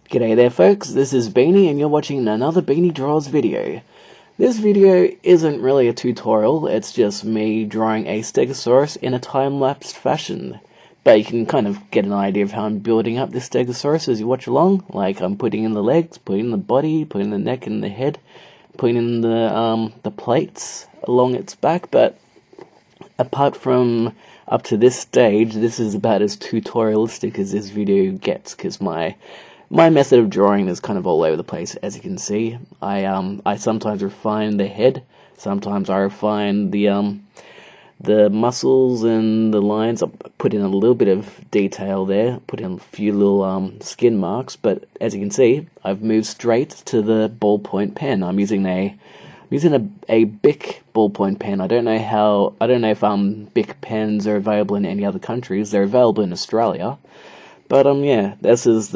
G'day there folks, this is Beanie and you're watching another Beanie Draws video. This video isn't really a tutorial, it's just me drawing a Stegosaurus in a time-lapse fashion. But you can kind of get an idea of how I'm building up this Stegosaurus as you watch along. Like I'm putting in the legs, putting in the body, putting the neck and the head, putting in the plates along its back. But apart from up to this stage, this is about as tutorialistic as this video gets, because my method of drawing is kind of all over the place, as you can see. I sometimes refine the head, sometimes I refine the muscles and the lines. I put in a little bit of detail there, put in a few little skin marks, but as you can see, I've moved straight to the ballpoint pen. I'm using a Bic ballpoint pen. I don't know if Bic pens are available in any other countries. They're available in Australia. But yeah, this is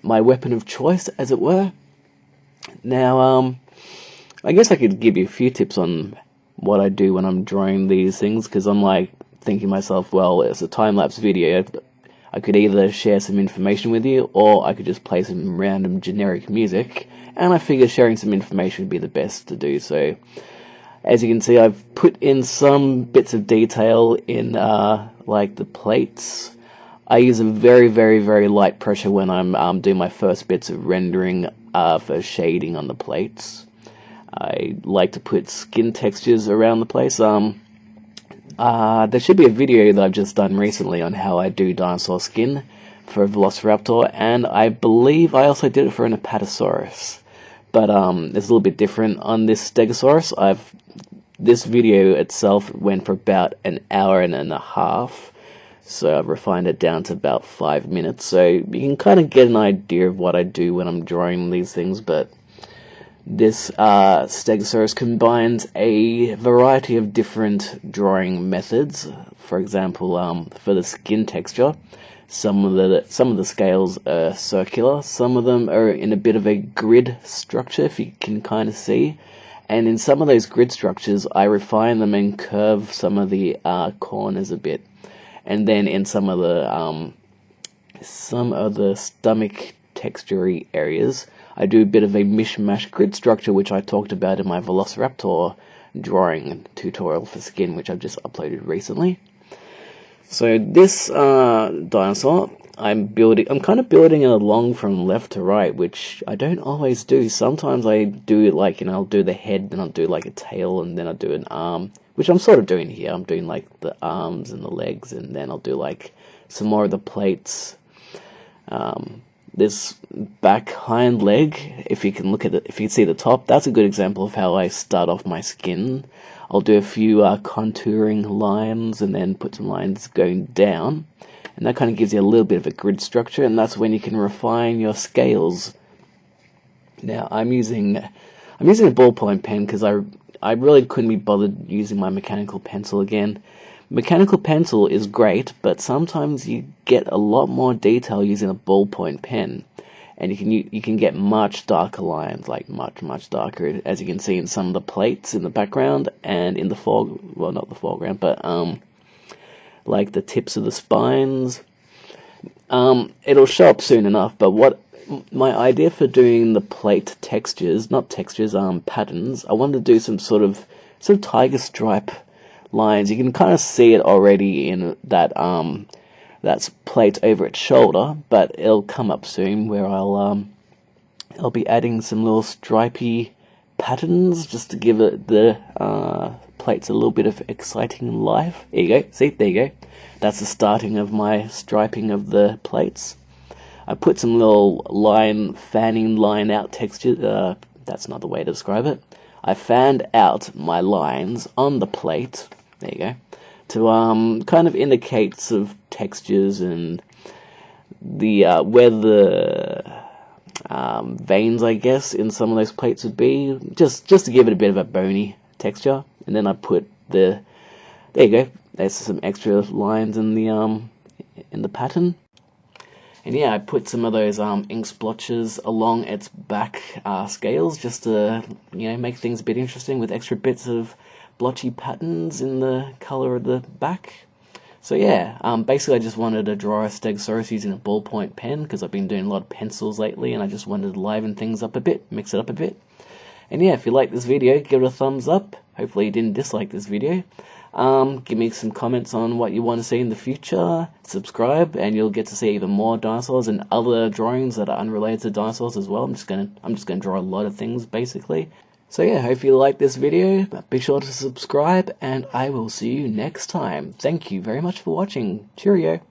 my weapon of choice, as it were. Now, I guess I could give you a few tips on what I do when I'm drawing these things, because I'm like thinking to myself, well, it's a time-lapse video. I could either share some information with you, or I could just play some random generic music, and I figure sharing some information would be the best to do. So, as you can see, I've put in some bits of detail in, like the plates. I use a very, very, very light pressure when I'm doing my first bits of rendering for shading on the plates. I like to put skin textures around the place. There should be a video that I've just done recently on how I do dinosaur skin for a Velociraptor, and I believe I also did it for an Apatosaurus. But it's a little bit different on this Stegosaurus. This video itself went for about an hour and a half. So I've refined it down to about 5 minutes, so you can kind of get an idea of what I do when I'm drawing these things. But this Stegosaurus combines a variety of different drawing methods. For example, for the skin texture, some of the scales are circular, some of them are in a bit of a grid structure, if you can kind of see. And in some of those grid structures, I refine them and curve some of the corners a bit. And then in some of the stomach texture-y areas, I do a bit of a mishmash grid structure, which I talked about in my Velociraptor drawing tutorial for skin, which I've just uploaded recently. So this dinosaur, I'm kind of building it along from left to right, which I don't always do. Sometimes I do it like, I'll do the head, then I'll do like a tail, and then I'll do an arm, which I'm sort of doing here. I'm doing like the arms and the legs, and then I'll do like some more of the plates. This back hind leg, if you can look at it, if you can see the top, that's a good example of how I start off my skin. I'll do a few contouring lines, and then put some lines going down, and that kind of gives you a little bit of a grid structure, and that's when you can refine your scales. Now I'm using a ballpoint pen because I really couldn't be bothered using my mechanical pencil again. Mechanical pencil is great, but sometimes you get a lot more detail using a ballpoint pen, and you can get much darker lines, like much darker, as you can see in some of the plates in the background and in the not the foreground, but like the tips of the spines. It'll show up soon enough, but what my idea for doing the plate textures, patterns, I wanted to do some sort of tiger stripe lines. You can kind of see it already in that's plate over its shoulder, but it'll come up soon where I'll be adding some little stripy patterns just to give it the plates a little bit of exciting life. There you go. See, there you go. That's the starting of my striping of the plates. I put some little fanning line out texture. That's another way to describe it. I fanned out my lines on the plate. There you go. To kind of indicate sort of textures and the where the veins, I guess, in some of those plates would be, just to give it a bit of a bony texture. And then I put there you go. There's some extra lines in the pattern. And yeah, I put some of those ink splotches along its back scales, just to make things a bit interesting with extra bits of blotchy patterns in the colour of the back. So yeah, basically I just wanted to draw a Stegosaurus using a ballpoint pen, because I've been doing a lot of pencils lately, and I just wanted to liven things up a bit, mix it up a bit. And yeah, if you like this video, give it a thumbs up. Hopefully you didn't dislike this video. Give me some comments on what you want to see in the future. Subscribe, and you'll get to see even more dinosaurs and other drawings that are unrelated to dinosaurs as well. I'm just gonna draw a lot of things basically. So yeah, hope you like this video. Be sure to subscribe, and I will see you next time. Thank you very much for watching. Cheerio.